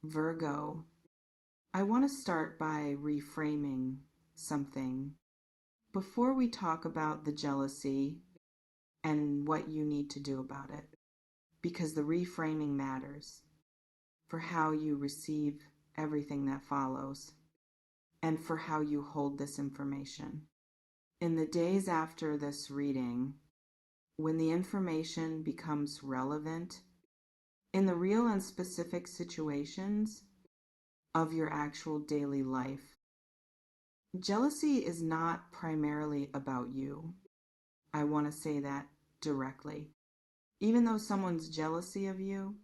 Virgo, I want to start by reframing something. Before we talk about the jealousy and what you need to do about it, because the reframing matters for how you receive everything that follows and for how you hold this information. In the days after this reading, when the information becomes relevant in the real and specific situations of your actual daily life, jealousy is not primarily about you. I want to say that directly. Even though someone's jealousy of you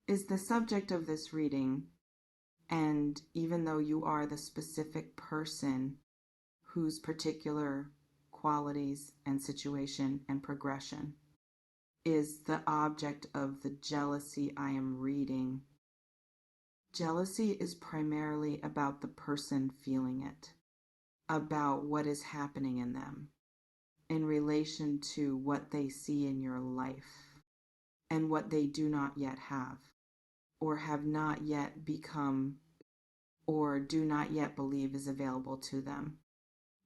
is the subject of this reading, and even though you are the specific person whose particular qualities and situation and progression is the object of the jealousy I am reading, jealousy is primarily about the person feeling it, about what is happening in them in relation to what they see in your life and what they do not yet have or have not yet become or do not yet believe is available to them.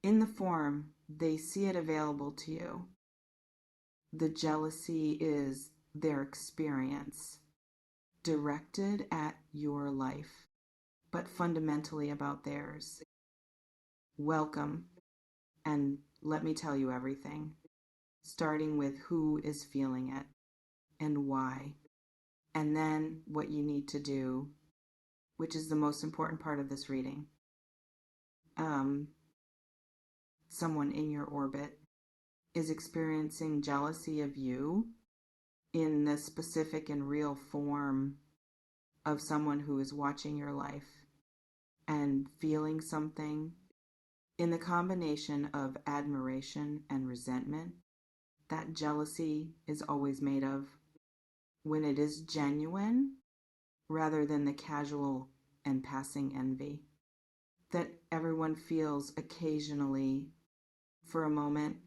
In the form they see it available to you, the jealousy is their experience directed at your life, but fundamentally about theirs. Welcome, and let me tell you everything, starting with who is feeling it and why, and then what you need to do, which is the most important part of this reading. Someone in your orbit is experiencing jealousy of you in the specific and real form of someone who is watching your life and feeling something in the combination of admiration and resentment that jealousy is always made of when it is genuine rather than the casual and passing envy that everyone feels occasionally for a moment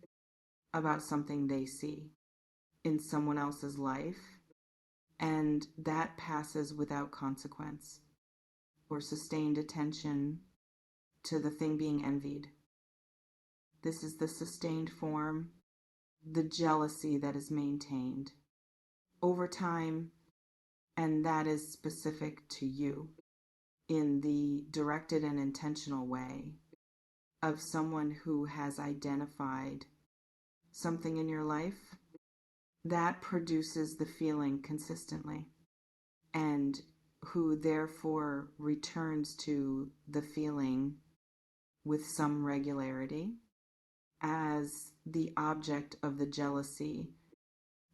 about something they see in someone else's life, and that passes without consequence or sustained attention to the thing being envied. This is the sustained form, the jealousy that is maintained over time, and that is specific to you in the directed and intentional way of someone who has identified something in your life that produces the feeling consistently and who therefore returns to the feeling with some regularity as the object of the jealousy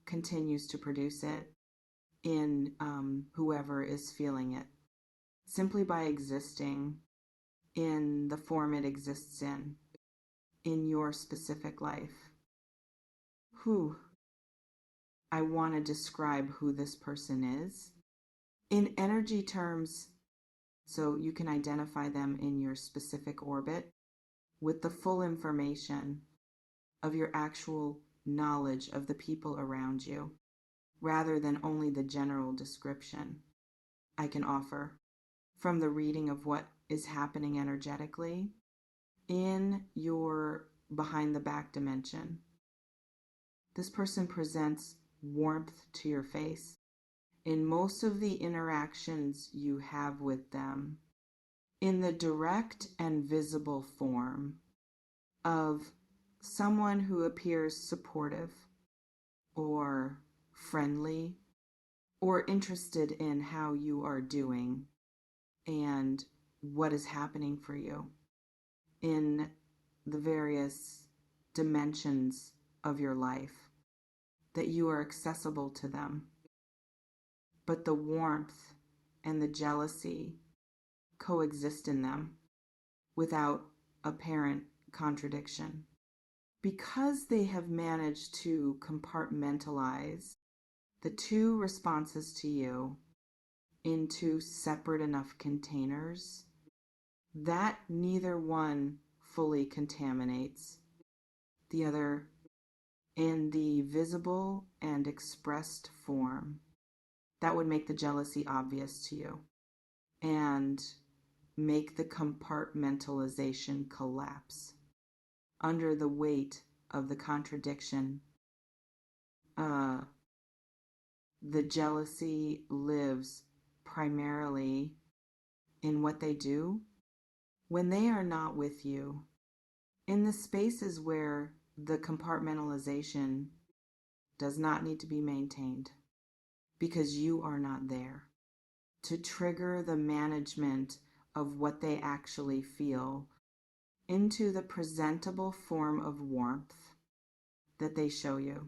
continues to produce it in whoever is feeling it, simply by existing in the form it exists in your specific life. I want to describe who this person is in energy terms so you can identify them in your specific orbit with the full information of your actual knowledge of the people around you, rather than only the general description I can offer from the reading of what is happening energetically in your behind the back dimension. This person presents warmth to your face in most of the interactions you have with them, in the direct and visible form of someone who appears supportive or friendly or interested in how you are doing and what is happening for you in the various dimensions of your life, that you are accessible to them. But the warmth and the jealousy coexist in them without apparent contradiction. Because they have managed to compartmentalize the two responses to you into separate enough containers that neither one fully contaminates the other in the visible and expressed form that would make the jealousy obvious to you. and make the compartmentalization collapse under the weight of the contradiction. Uh, the jealousy lives primarily in what they do when they are not with you, in the spaces where the compartmentalization does not need to be maintained because you are not there to trigger the management of what they actually feel into the presentable form of warmth that they show you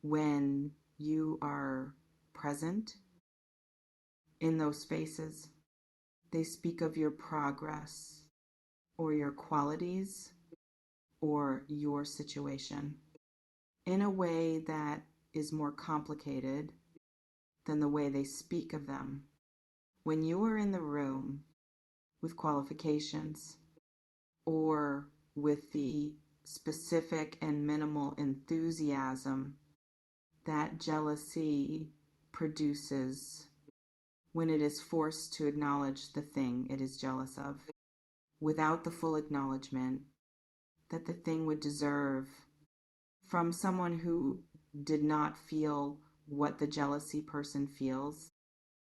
when you are present in those spaces. They speak of your progress or your qualities or your situation in a way that is more complicated than the way they speak of them. When you are in the room with qualifications or with the specific and minimal enthusiasm that jealousy produces when it is forced to acknowledge the thing it is jealous of, without the full acknowledgement that the thing would deserve from someone who did not feel what the jealousy person feels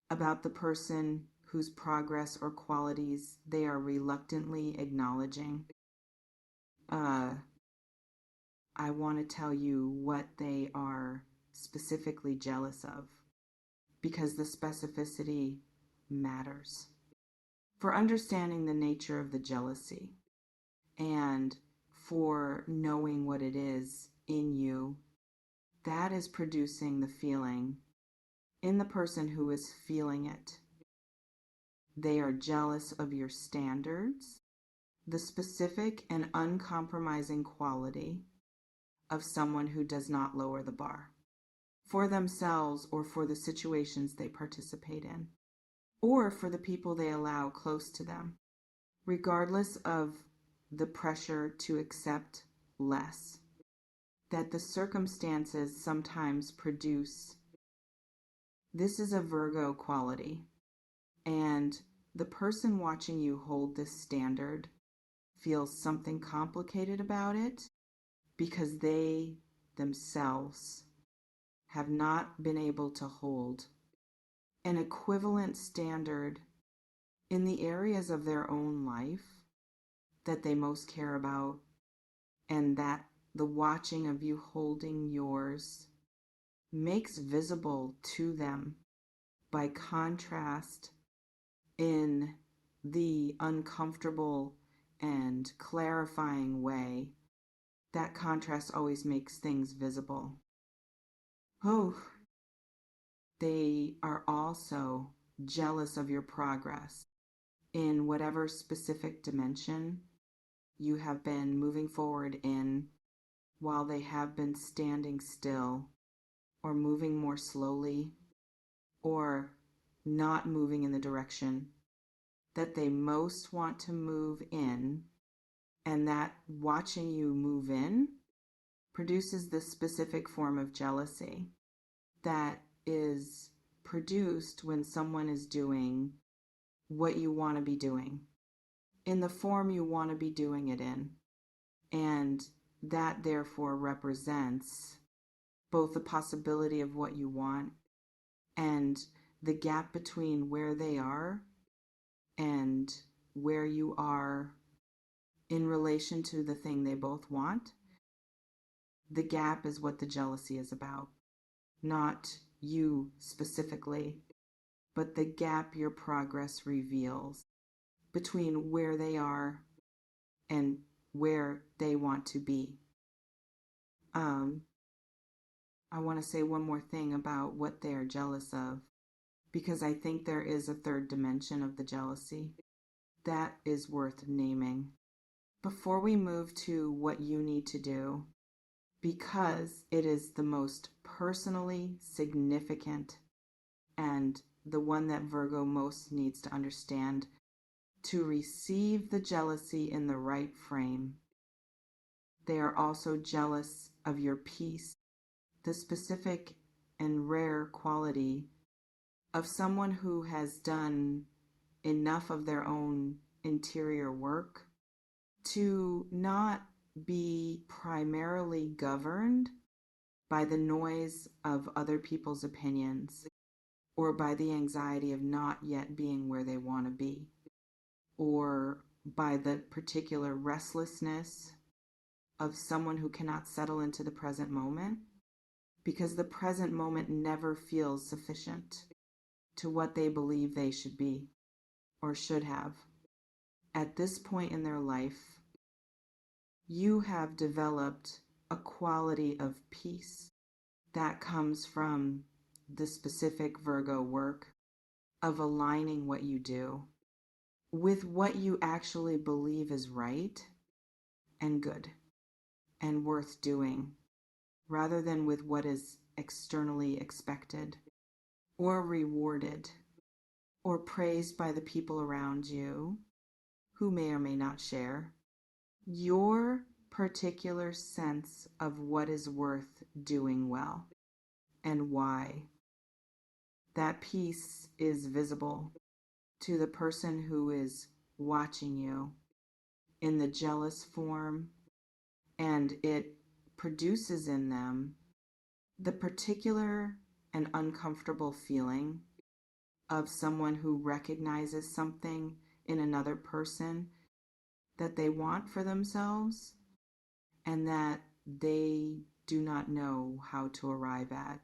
about the person whose progress or qualities they are reluctantly acknowledging. I want to tell you what they are specifically jealous of because the specificity matters. For understanding the nature of the jealousy and for knowing what it is in you that is producing the feeling in the person who is feeling it. They are jealous of your standards, the specific and uncompromising quality of someone who does not lower the bar for themselves or for the situations they participate in, or for the people they allow close to them, regardless of the pressure to accept less that the circumstances sometimes produce. This is a Virgo quality, and the person watching you hold this standard feels something complicated about it because they themselves have not been able to hold an equivalent standard in the areas of their own life that they most care about, and that the watching of you holding yours makes visible to them by contrast in the uncomfortable and clarifying way. That contrast always makes things visible. Oh, they are also jealous of your progress in whatever specific dimension you have been moving forward in while they have been standing still or moving more slowly or not moving in the direction that they most want to move in, and that watching you move in produces this specific form of jealousy that is produced when someone is doing what you want to be doing in the form you want to be doing it in. And that therefore represents both the possibility of what you want and the gap between where they are and where you are in relation to the thing they both want. The gap is what the jealousy is about, not you specifically, but the gap your progress reveals between where they are and where they want to be. I want to say one more thing about what they are jealous of, because I think there is a third dimension of the jealousy that is worth naming. Before we move to what you need to do, because it is the most personally significant and the one that Virgo most needs to understand to receive the jealousy in the right frame. They are also jealous of your peace, the specific and rare quality of someone who has done enough of their own interior work to not be primarily governed by the noise of other people's opinions or by the anxiety of not yet being where they want to be, or by the particular restlessness of someone who cannot settle into the present moment, because the present moment never feels sufficient to what they believe they should be or should have. At this point in their life, you have developed a quality of peace that comes from the specific Virgo work of aligning what you do with what you actually believe is right and good and worth doing, rather than with what is externally expected or rewarded or praised by the people around you who may or may not share. Your particular sense of what is worth doing well and why. That peace is visible to the person who is watching you in the jealous form, and it produces in them the particular and uncomfortable feeling of someone who recognizes something in another person that they want for themselves and that they do not know how to arrive at.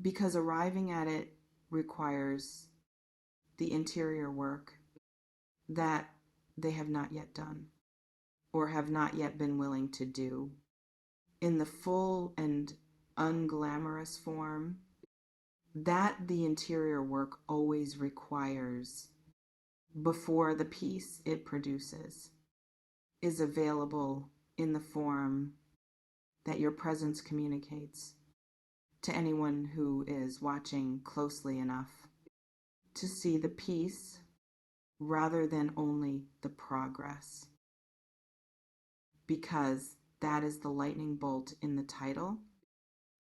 Because arriving at it requires the interior work that they have not yet done or have not yet been willing to do in the full and unglamorous form that the interior work always requires before the peace it produces is available in the form that your presence communicates to anyone who is watching closely enough to see the peace rather than only the progress. Because that is the lightning bolt in the title,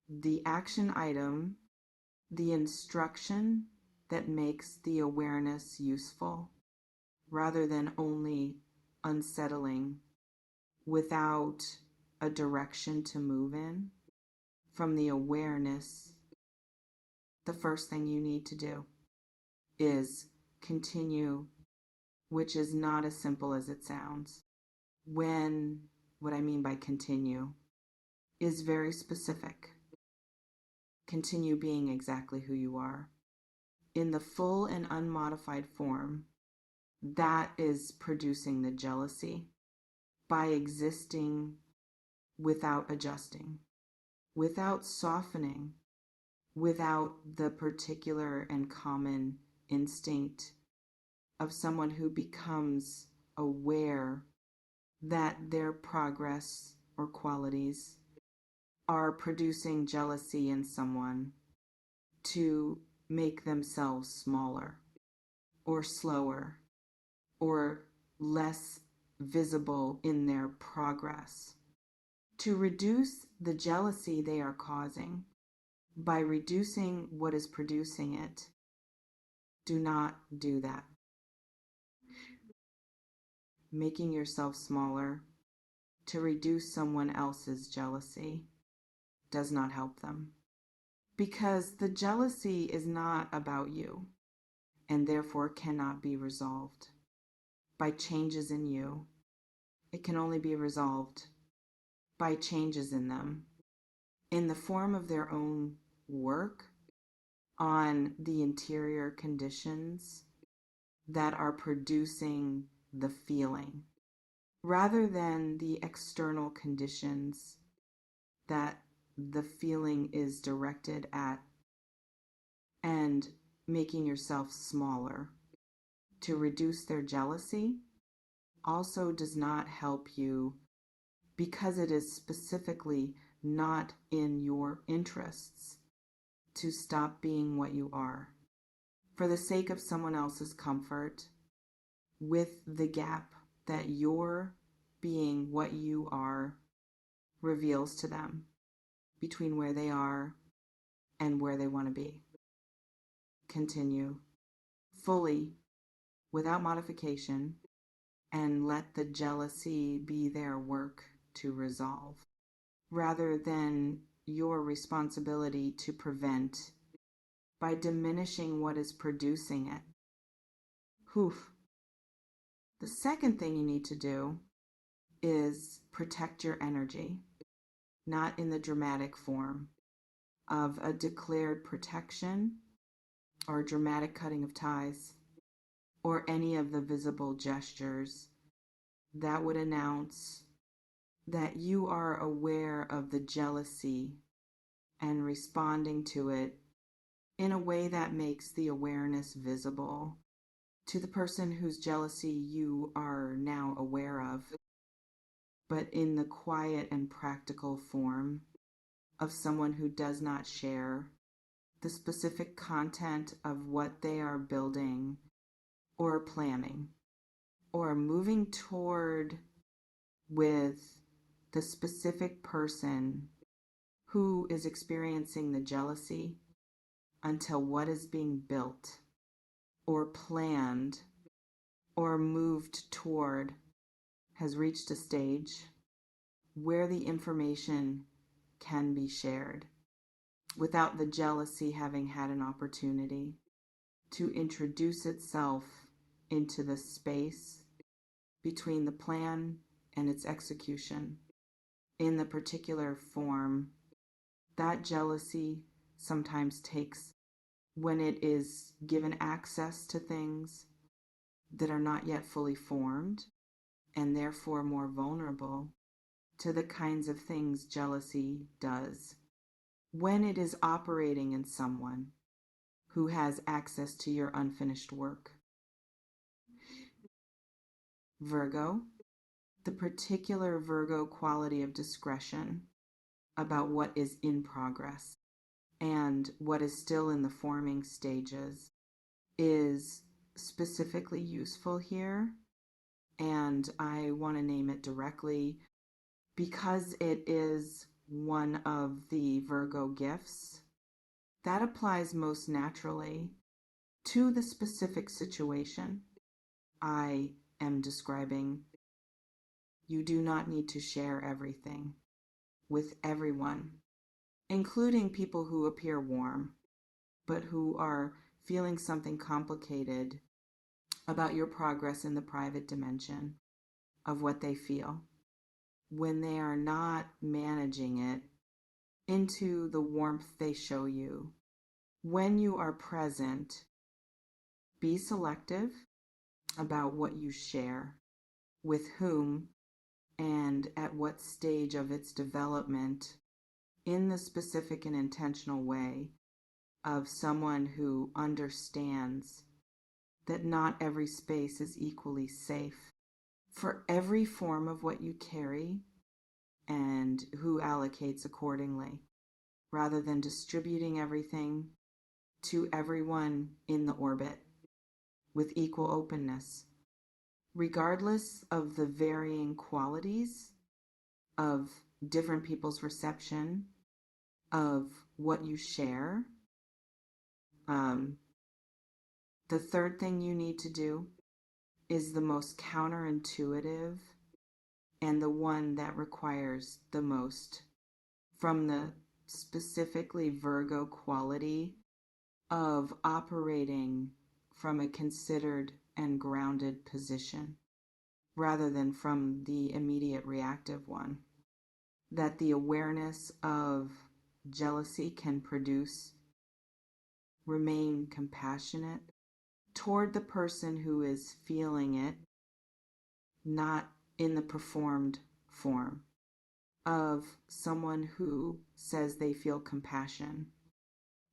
the action item, the instruction that makes the awareness useful rather than only unsettling without a direction to move in. From the awareness, the first thing you need to do is continue, which is not as simple as it sounds. What I mean by continue is very specific. Continue being exactly who you are in the full and unmodified form that is producing the jealousy by existing without adjusting, without softening, without the particular and common instinct of someone who becomes aware that their progress or qualities are producing jealousy in someone to make themselves smaller or slower or less visible in their progress. To reduce the jealousy they are causing by reducing what is producing it, do not do that. Making yourself smaller to reduce someone else's jealousy does not help them. Because the jealousy is not about you and therefore cannot be resolved by changes in you. It can only be resolved by changes in them in the form of their own work on the interior conditions that are producing the feeling, rather than the external conditions that the feeling is directed at. And making yourself smaller to reduce their jealousy also does not help you, because it is specifically not in your interests to stop being what you are for the sake of someone else's comfort, with the gap that your being what you are reveals to them between where they are and where they want to be. Continue fully without modification and let the jealousy be their work to resolve, rather than your responsibility to prevent by diminishing what is producing it. Oof. The second thing you need to do is protect your energy, not in the dramatic form of a declared protection or dramatic cutting of ties or any of the visible gestures that would announce that you are aware of the jealousy and responding to it in a way that makes the awareness visible to the person whose jealousy you are now aware of, but in the quiet and practical form of someone who does not share the specific content of what they are building or planning or moving toward with the specific person who is experiencing the jealousy until what is being built or planned or moved toward has reached a stage where the information can be shared without the jealousy having had an opportunity to introduce itself into the space between the plan and its execution in the particular form that jealousy sometimes takes when it is given access to things that are not yet fully formed and therefore more vulnerable to the kinds of things jealousy does when it is operating in someone who has access to your unfinished work. Virgo, the particular Virgo quality of discretion about what is in progress and what is still in the forming stages is specifically useful here, and I want to name it directly because it is one of the Virgo gifts that applies most naturally to the specific situation I am describing. You do not need to share everything with everyone, including people who appear warm, but who are feeling something complicated about your progress in the private dimension of what they feel when they are not managing it into the warmth they show you. When you are present, be selective about what you share, with whom, and at what stage of its development in the specific and intentional way of someone who understands that not every space is equally safe for every form of what you carry and who allocates accordingly, rather than distributing everything to everyone in the orbit with equal openness, regardless of the varying qualities of different people's reception of what you share. The third thing you need to do is the most counterintuitive and the one that requires the most from the specifically Virgo quality of operating from a considered and grounded position rather than from the immediate reactive one. That the awareness of jealousy can produce, remain compassionate toward the person who is feeling it, not in the performed form of someone who says they feel compassion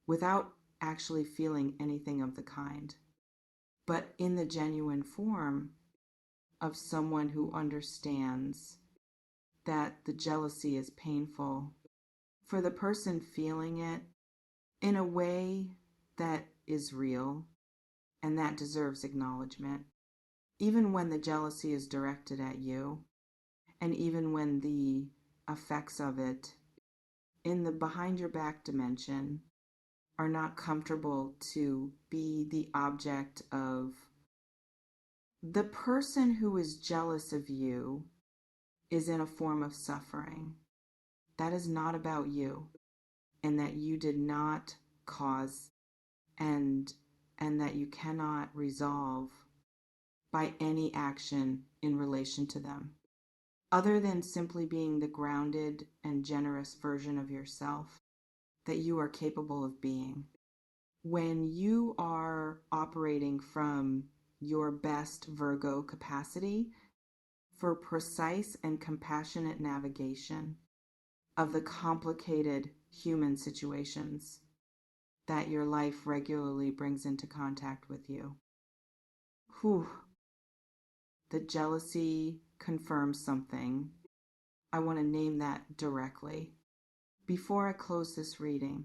without actually feeling anything of the kind, but in the genuine form of someone who understands that the jealousy is painful for the person feeling it in a way that is real and that deserves acknowledgement, even when the jealousy is directed at you, and even when the effects of it in the behind your back dimension are not comfortable to be the object of The person who is jealous of you is in a form of suffering. That is not about you, and that you did not cause, and that you cannot resolve by any action in relation to them, other than simply being the grounded and generous version of yourself that you are capable of being. When you are operating from your best Virgo capacity for precise and compassionate navigation of the complicated human situations that your life regularly brings into contact with you. Whew. The jealousy confirms something. I want to name that directly before I close this reading,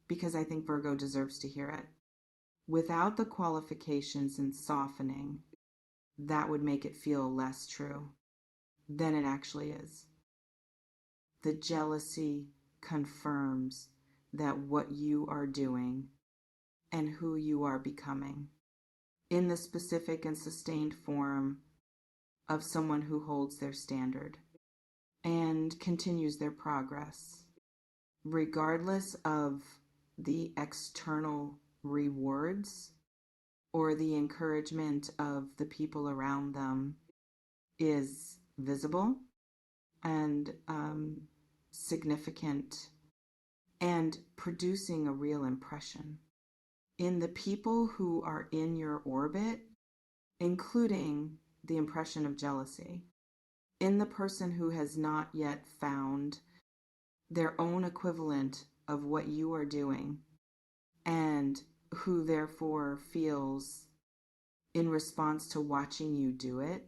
because I think Virgo deserves to hear it. Without the qualifications and softening, that would make it feel less true than it actually is. The jealousy confirms that what you are doing and who you are becoming in the specific and sustained form of someone who holds their standard and continues their progress, regardless of the external rewards or the encouragement of the people around them, is visible and significant and producing a real impression in the people who are in your orbit, including the impression of jealousy in the person who has not yet found their own equivalent of what you are doing, and who therefore feels, in response to watching you do it,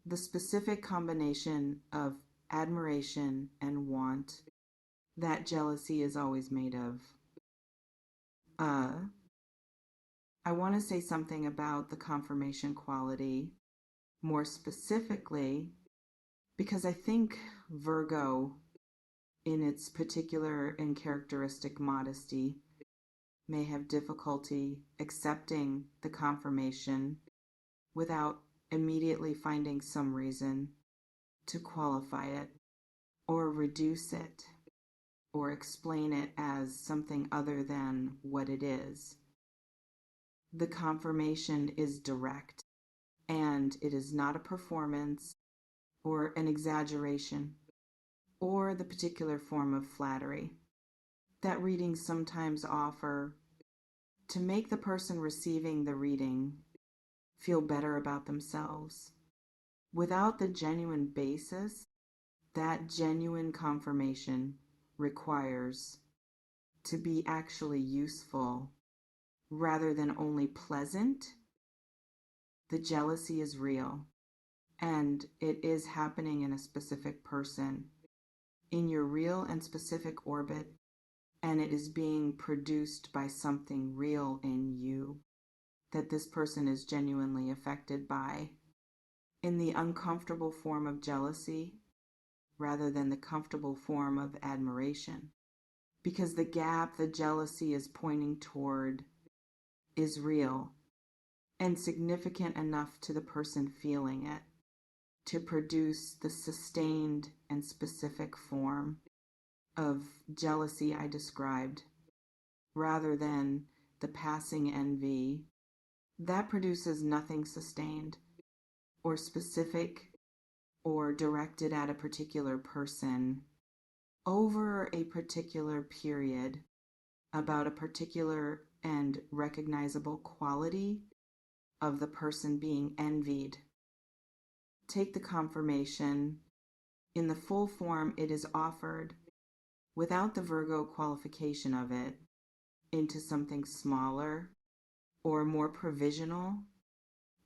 the specific combination of admiration and want that jealousy is always made of. I want to say something about the confirmation quality more specifically, because I think Virgo, in its particular and characteristic modesty, may have difficulty accepting the confirmation without immediately finding some reason to qualify it or reduce it or explain it as something other than what it is. The confirmation is direct, and it is not a performance or an exaggeration or the particular form of flattery that readings sometimes offer to make the person receiving the reading feel better about themselves. Without the genuine basis, that genuine confirmation requires to be actually useful rather than only pleasant. The jealousy is real, and it is happening in a specific person, in your real and specific orbit, and it is being produced by something real in you that this person is genuinely affected by, in the uncomfortable form of jealousy rather than the comfortable form of admiration. Because the gap the jealousy is pointing toward is real and significant enough to the person feeling it to produce the sustained and specific form of jealousy I described, rather than the passing envy that produces nothing sustained or specific or directed at a particular person over a particular period about a particular and recognizable quality of the person being envied. Take the confirmation in the full form it is offered, without the Virgo qualification of it, into something smaller or more provisional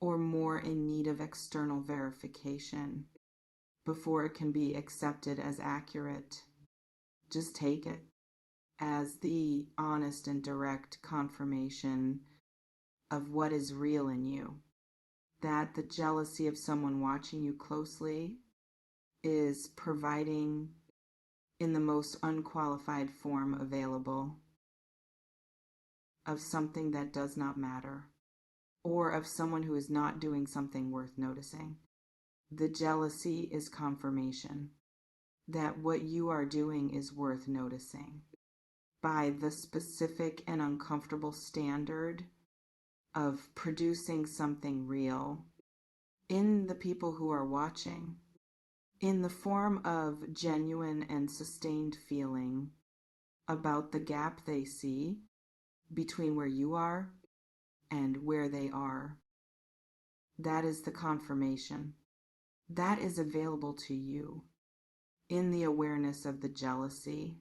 or more in need of external verification before it can be accepted as accurate. Just take it as the honest and direct confirmation of what is real in you. That the jealousy of someone watching you closely is providing in the most unqualified form available of something that does not matter, or of someone who is not doing something worth noticing. The jealousy is confirmation that what you are doing is worth noticing by the specific and uncomfortable standard of producing something real in the people who are watching, in the form of genuine and sustained feeling about the gap they see between where you are and where they are. That is the confirmation. That is available to you in the awareness of the jealousy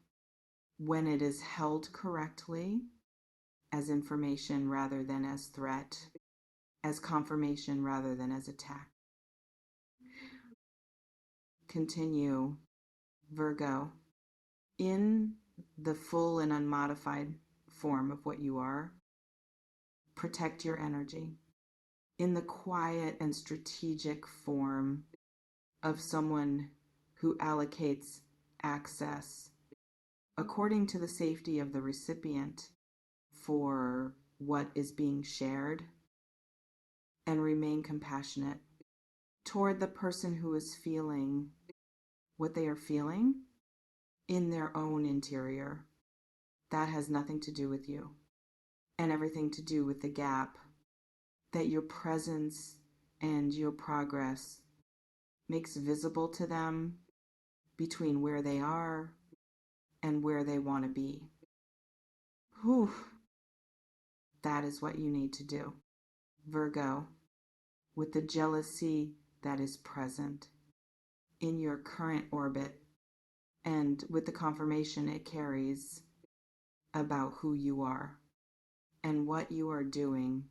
when it is held correctly as information rather than as threat, as confirmation rather than as attack. Continue, Virgo, in the full and unmodified form of what you are. Protect your energy in the quiet and strategic form of someone who allocates access according to the safety of the recipient for what is being shared, and remain compassionate toward the person who is feeling what they are feeling in their own interior. That has nothing to do with you and everything to do with the gap that your presence and your progress makes visible to them between where they are and where they want to be. Whew. That is what you need to do, Virgo, with the jealousy that is present in your current orbit and with the confirmation it carries about who you are and what you are doing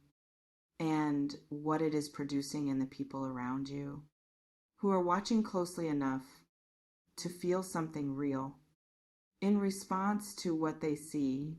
and what it is producing in the people around you who are watching closely enough to feel something real in response to what they see